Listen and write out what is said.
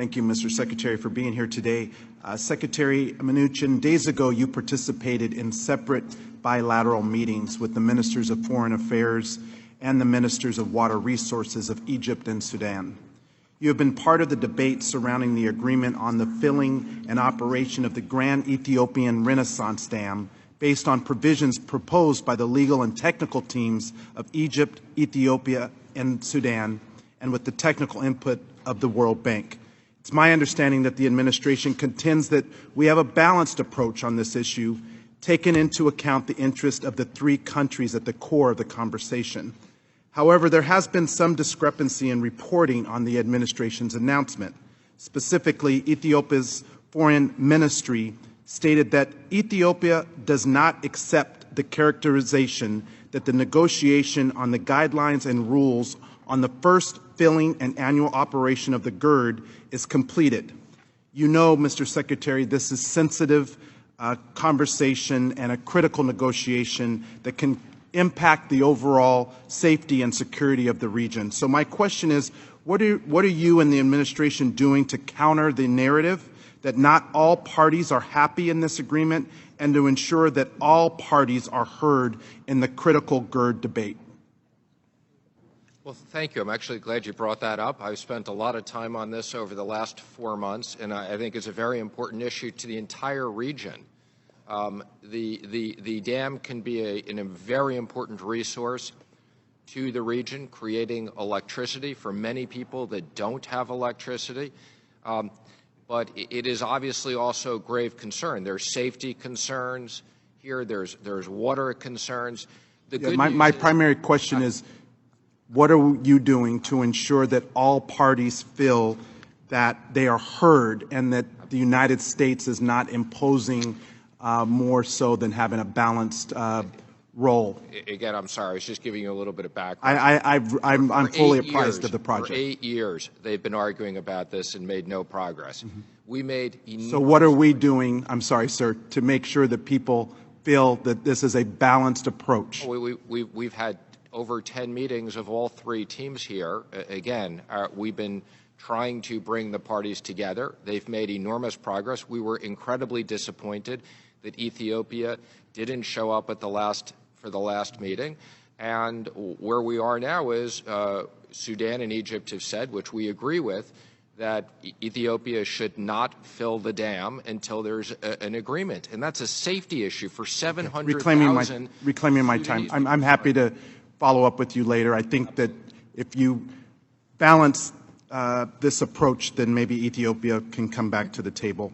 Thank you, Mr. Secretary, for being here today. Secretary Mnuchin, days ago you participated in separate bilateral meetings with the Ministers of Foreign Affairs and the Ministers of Water Resources of Egypt and Sudan. You have been part of the debate surrounding the agreement on the filling and operation of the Grand Ethiopian Renaissance Dam based on provisions proposed by the legal and technical teams of Egypt, Ethiopia, and Sudan, and with the technical input of the World Bank. It's my understanding that the administration contends that we have a balanced approach on this issue, taking into account the interest of the three countries at the core of the conversation. However, there has been some discrepancy in reporting on the administration's announcement. Specifically, Ethiopia's foreign ministry stated that Ethiopia does not accept the characterization that the negotiation on the guidelines and rules on the first filling and annual operation of the GERD is completed. You know, Mr. Secretary, this is sensitive conversation and a critical negotiation that can impact the overall safety and security of the region. So my question is, what are you and the administration doing to counter the narrative that not all parties are happy in this agreement and to ensure that all parties are heard in the critical GERD debate? Well, thank you. I'm actually glad you brought that up. I've spent a lot of time on this over the last 4 months, and I think it's a very important issue to the entire region. The dam can be a very important resource to the region, creating electricity for many people that don't have electricity. But it is obviously also grave concern. There's safety concerns here. There's water concerns. My primary question is, what are you doing to ensure that all parties feel that they are heard and that the United States is not imposing more so than having a balanced role? Again, I'm sorry. I was just giving you a little bit of background. I'm fully apprised of the project. For 8 years, they've been arguing about this and made no progress. Mm-hmm. We made enormous. So what are we doing, I'm sorry, sir, to make sure that people feel that this is a balanced approach? We've had over 10 meetings of all three teams here. Again, we've been trying to bring the parties together. They've made enormous progress. We were incredibly disappointed that Ethiopia didn't show up at for the last meeting. And where we are now is Sudan and Egypt have said, which we agree with, that Ethiopia should not fill the dam until there's an agreement. And that's a safety issue for 700,000. Reclaiming my time. I'm happy to follow up with you later. I think that if you balance this approach, then maybe Ethiopia can come back to the table.